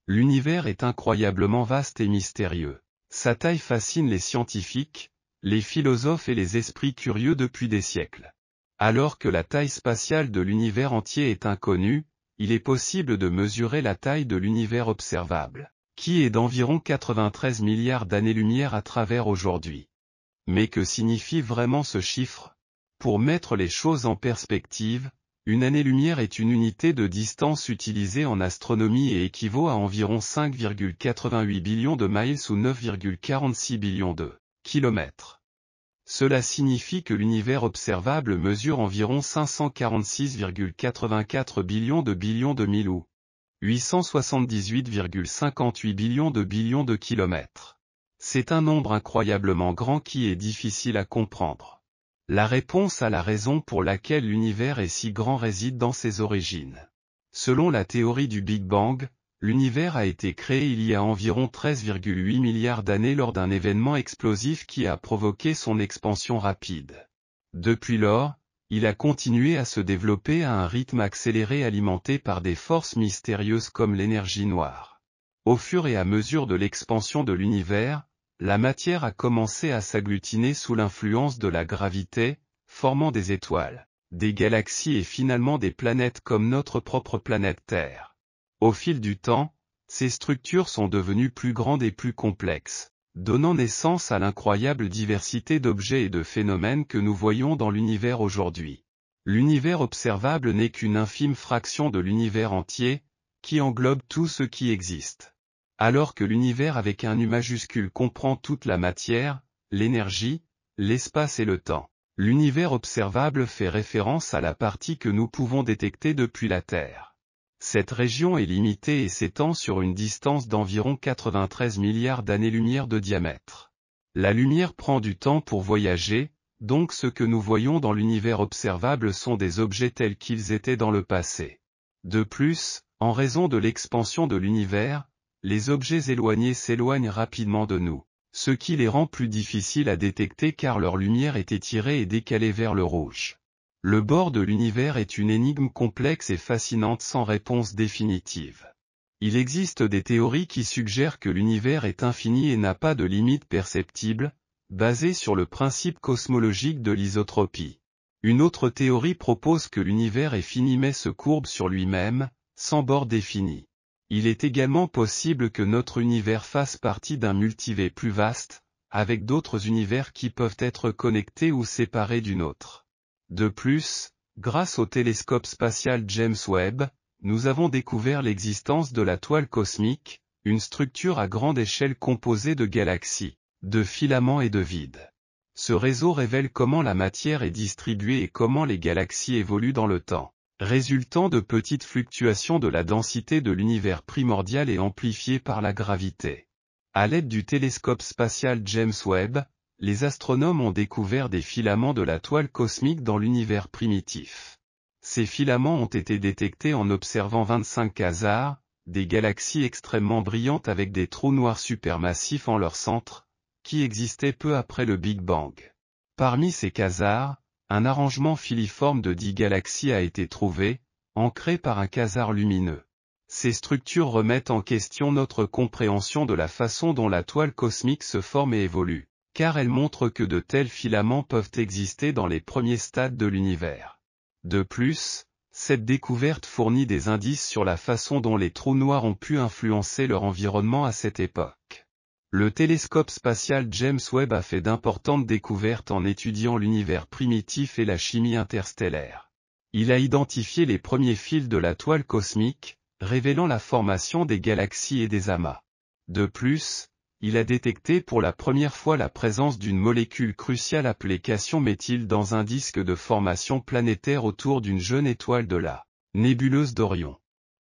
L'univers est incroyablement vaste et mystérieux. Sa taille fascine les scientifiques, les philosophes et les esprits curieux depuis des siècles. Alors que la taille spatiale de l'univers entier est inconnue, il est possible de mesurer la taille de l'univers observable, qui est d'environ 93 milliards d'années-lumière à travers aujourd'hui. Mais que signifie vraiment ce chiffre? Pour mettre les choses en perspective, une année-lumière est une unité de distance utilisée en astronomie et équivaut à environ 5,88 billions de miles ou 9,46 billions de kilomètres. Cela signifie que l'univers observable mesure environ 546,84 billions de milles ou 878,58 billions de kilomètres. C'est un nombre incroyablement grand qui est difficile à comprendre. La réponse à la raison pour laquelle l'univers est si grand réside dans ses origines. Selon la théorie du Big Bang, l'univers a été créé il y a environ 13,8 milliards d'années lors d'un événement explosif qui a provoqué son expansion rapide. Depuis lors, il a continué à se développer à un rythme accéléré alimenté par des forces mystérieuses comme l'énergie noire. Au fur et à mesure de l'expansion de l'univers, la matière a commencé à s'agglutiner sous l'influence de la gravité, formant des étoiles, des galaxies et finalement des planètes comme notre propre planète Terre. Au fil du temps, ces structures sont devenues plus grandes et plus complexes, donnant naissance à l'incroyable diversité d'objets et de phénomènes que nous voyons dans l'univers aujourd'hui. L'univers observable n'est qu'une infime fraction de l'univers entier, qui englobe tout ce qui existe. Alors que l'univers avec un U majuscule comprend toute la matière, l'énergie, l'espace et le temps, l'univers observable fait référence à la partie que nous pouvons détecter depuis la Terre. Cette région est limitée et s'étend sur une distance d'environ 93 milliards d'années-lumière de diamètre. La lumière prend du temps pour voyager, donc ce que nous voyons dans l'univers observable sont des objets tels qu'ils étaient dans le passé. De plus, en raison de l'expansion de l'univers, les objets éloignés s'éloignent rapidement de nous, ce qui les rend plus difficiles à détecter car leur lumière est étirée et décalée vers le rouge. Le bord de l'univers est une énigme complexe et fascinante sans réponse définitive. Il existe des théories qui suggèrent que l'univers est infini et n'a pas de limite perceptible, basées sur le principe cosmologique de l'isotropie. Une autre théorie propose que l'univers est fini mais se courbe sur lui-même, sans bord défini. Il est également possible que notre univers fasse partie d'un multivers plus vaste, avec d'autres univers qui peuvent être connectés ou séparés d'une autre. De plus, grâce au télescope spatial James Webb, nous avons découvert l'existence de la toile cosmique, une structure à grande échelle composée de galaxies, de filaments et de vides. Ce réseau révèle comment la matière est distribuée et comment les galaxies évoluent dans le temps, résultant de petites fluctuations de la densité de l'univers primordial et amplifiées par la gravité. À l'aide du télescope spatial James Webb, les astronomes ont découvert des filaments de la toile cosmique dans l'univers primitif. Ces filaments ont été détectés en observant 25 quasars, des galaxies extrêmement brillantes avec des trous noirs supermassifs en leur centre, qui existaient peu après le Big Bang. Parmi ces quasars, un arrangement filiforme de 10 galaxies a été trouvé, ancré par un quasar lumineux. Ces structures remettent en question notre compréhension de la façon dont la toile cosmique se forme et évolue, car elles montrent que de tels filaments peuvent exister dans les premiers stades de l'univers. De plus, cette découverte fournit des indices sur la façon dont les trous noirs ont pu influencer leur environnement à cette époque. Le télescope spatial James Webb a fait d'importantes découvertes en étudiant l'univers primitif et la chimie interstellaire. Il a identifié les premiers fils de la toile cosmique, révélant la formation des galaxies et des amas. De plus, il a détecté pour la première fois la présence d'une molécule cruciale appelée cation-méthyle dans un disque de formation planétaire autour d'une jeune étoile de la nébuleuse d'Orion.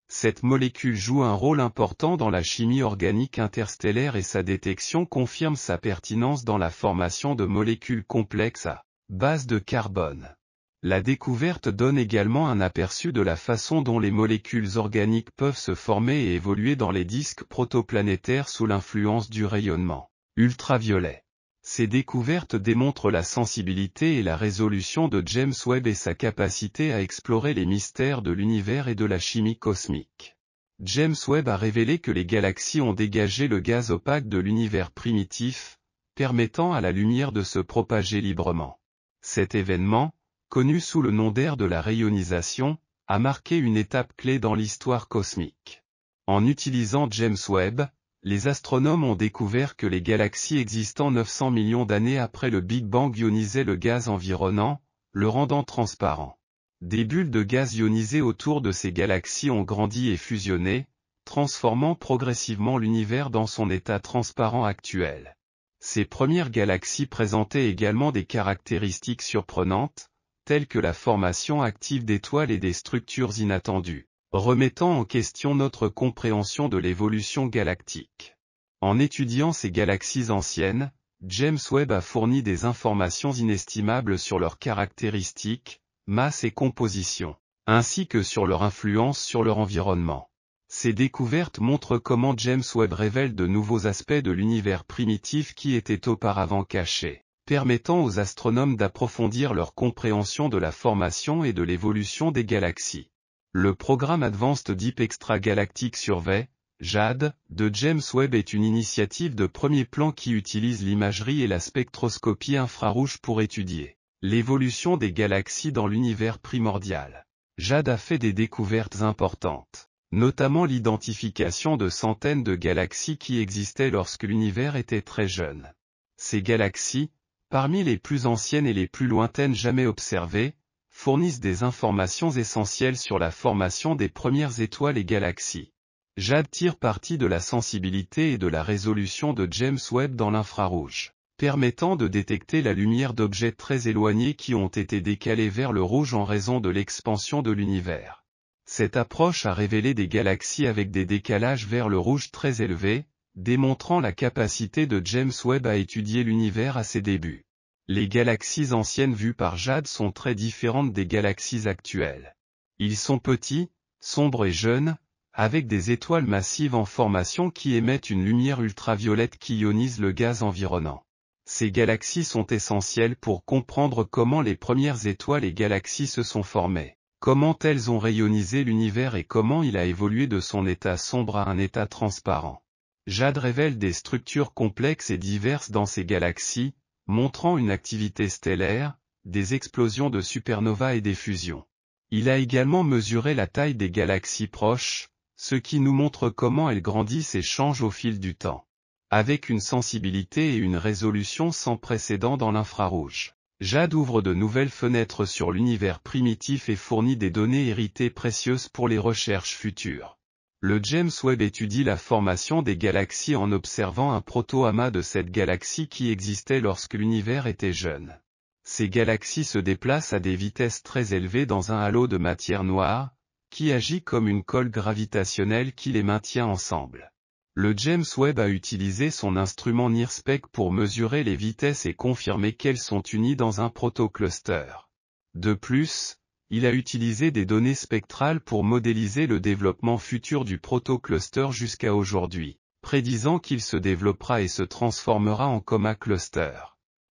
Cette molécule joue un rôle important dans la chimie organique interstellaire et sa détection confirme sa pertinence dans la formation de molécules complexes à base de carbone. La découverte donne également un aperçu de la façon dont les molécules organiques peuvent se former et évoluer dans les disques protoplanétaires sous l'influence du rayonnement ultraviolet. Ces découvertes démontrent la sensibilité et la résolution de James Webb et sa capacité à explorer les mystères de l'univers et de la chimie cosmique. James Webb a révélé que les galaxies ont dégagé le gaz opaque de l'univers primitif, permettant à la lumière de se propager librement. Cet événement, connu sous le nom d'ère de la rayonisation, a marqué une étape clé dans l'histoire cosmique. En utilisant James Webb, les astronomes ont découvert que les galaxies existant 900 millions d'années après le Big Bang ionisaient le gaz environnant, le rendant transparent. Des bulles de gaz ionisé autour de ces galaxies ont grandi et fusionné, transformant progressivement l'univers dans son état transparent actuel. Ces premières galaxies présentaient également des caractéristiques surprenantes, telles que la formation active d'étoiles et des structures inattendues, remettant en question notre compréhension de l'évolution galactique. En étudiant ces galaxies anciennes, James Webb a fourni des informations inestimables sur leurs caractéristiques, masse et composition, ainsi que sur leur influence sur leur environnement. Ces découvertes montrent comment James Webb révèle de nouveaux aspects de l'univers primitif qui étaient auparavant cachés, permettant aux astronomes d'approfondir leur compréhension de la formation et de l'évolution des galaxies. Le programme Advanced Deep Extragalactic Survey, JAD, de James Webb est une initiative de premier plan qui utilise l'imagerie et la spectroscopie infrarouge pour étudier l'évolution des galaxies dans l'univers primordial. JAD a fait des découvertes importantes, notamment l'identification de centaines de galaxies qui existaient lorsque l'univers était très jeune. Ces galaxies, parmi les plus anciennes et les plus lointaines jamais observées, fournissent des informations essentielles sur la formation des premières étoiles et galaxies. JAD tire parti de la sensibilité et de la résolution de James Webb dans l'infrarouge, permettant de détecter la lumière d'objets très éloignés qui ont été décalés vers le rouge en raison de l'expansion de l'univers. Cette approche a révélé des galaxies avec des décalages vers le rouge très élevés, démontrant la capacité de James Webb à étudier l'univers à ses débuts. Les galaxies anciennes vues par JAD sont très différentes des galaxies actuelles. Ils sont petits, sombres et jeunes, avec des étoiles massives en formation qui émettent une lumière ultraviolette qui ionise le gaz environnant. Ces galaxies sont essentielles pour comprendre comment les premières étoiles et galaxies se sont formées, comment elles ont rayonisé l'univers et comment il a évolué de son état sombre à un état transparent. JAD révèle des structures complexes et diverses dans ces galaxies, montrant une activité stellaire, des explosions de supernovas et des fusions. Il a également mesuré la taille des galaxies proches, ce qui nous montre comment elles grandissent et changent au fil du temps. Avec une sensibilité et une résolution sans précédent dans l'infrarouge, JAD ouvre de nouvelles fenêtres sur l'univers primitif et fournit des données héritées précieuses pour les recherches futures. Le James Webb étudie la formation des galaxies en observant un proto-amas de cette galaxie qui existait lorsque l'univers était jeune. Ces galaxies se déplacent à des vitesses très élevées dans un halo de matière noire, qui agit comme une colle gravitationnelle qui les maintient ensemble. Le James Webb a utilisé son instrument NIRSPEC pour mesurer les vitesses et confirmer qu'elles sont unies dans un protocluster. De plus, il a utilisé des données spectrales pour modéliser le développement futur du protocluster jusqu'à aujourd'hui, prédisant qu'il se développera et se transformera en coma cluster.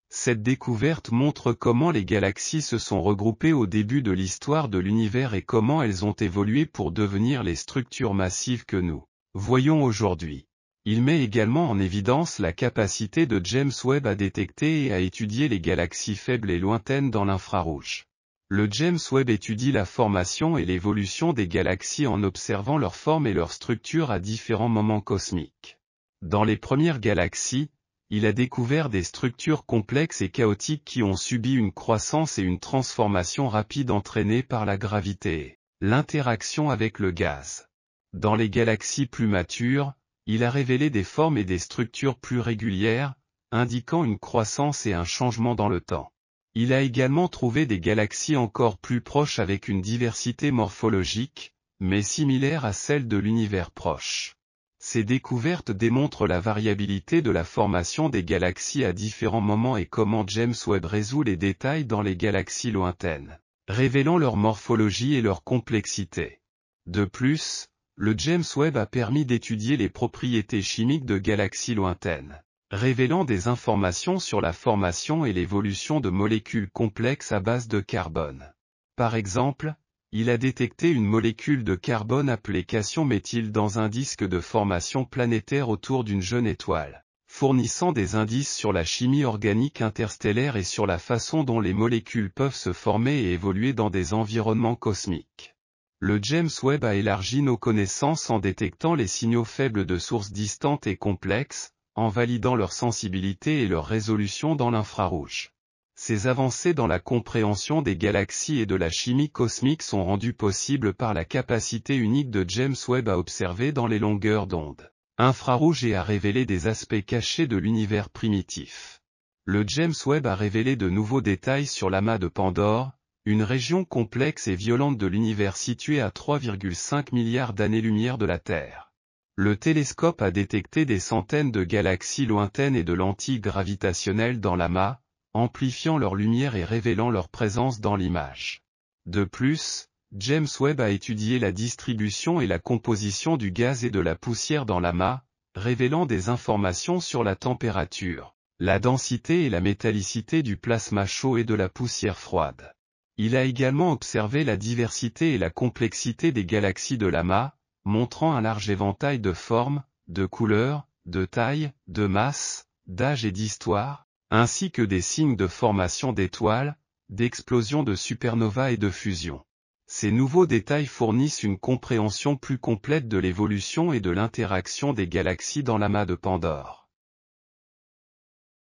Cette découverte montre comment les galaxies se sont regroupées au début de l'histoire de l'univers et comment elles ont évolué pour devenir les structures massives que nous voyons aujourd'hui. Il met également en évidence la capacité de James Webb à détecter et à étudier les galaxies faibles et lointaines dans l'infrarouge. Le James Webb étudie la formation et l'évolution des galaxies en observant leur forme et leur structure à différents moments cosmiques. Dans les premières galaxies, il a découvert des structures complexes et chaotiques qui ont subi une croissance et une transformation rapide entraînées par la gravité et l'interaction avec le gaz. Dans les galaxies plus matures, il a révélé des formes et des structures plus régulières, indiquant une croissance et un changement dans le temps. Il a également trouvé des galaxies encore plus proches avec une diversité morphologique, mais similaire à celle de l'univers proche. Ces découvertes démontrent la variabilité de la formation des galaxies à différents moments et comment James Webb résout les détails dans les galaxies lointaines, révélant leur morphologie et leur complexité. De plus, le James Webb a permis d'étudier les propriétés chimiques de galaxies lointaines, révélant des informations sur la formation et l'évolution de molécules complexes à base de carbone. Par exemple, Il a détecté une molécule de carbone appelée cation-méthyle dans un disque de formation planétaire autour d'une jeune étoile, fournissant des indices sur la chimie organique interstellaire et sur la façon dont les molécules peuvent se former et évoluer dans des environnements cosmiques. Le James Webb a élargi nos connaissances en détectant les signaux faibles de sources distantes et complexes, en validant leur sensibilité et leur résolution dans l'infrarouge. Ces avancées dans la compréhension des galaxies et de la chimie cosmique sont rendues possibles par la capacité unique de James Webb à observer dans les longueurs d'onde infrarouges et à révéler des aspects cachés de l'univers primitif. Le James Webb a révélé de nouveaux détails sur l'amas de Pandore, une région complexe et violente de l'univers située à 3,5 milliards d'années-lumière de la Terre. Le télescope a détecté des centaines de galaxies lointaines et de lentilles gravitationnelles dans l'amas, amplifiant leur lumière et révélant leur présence dans l'image. De plus, James Webb a étudié la distribution et la composition du gaz et de la poussière dans l'amas, révélant des informations sur la température, la densité et la métallicité du plasma chaud et de la poussière froide. Il a également observé la diversité et la complexité des galaxies de l'amas, montrant un large éventail de formes, de couleurs, de tailles, de masses, d'âge et d'histoire, ainsi que des signes de formation d'étoiles, d'explosion de supernovas et de fusion. Ces nouveaux détails fournissent une compréhension plus complète de l'évolution et de l'interaction des galaxies dans l'amas de Pandore.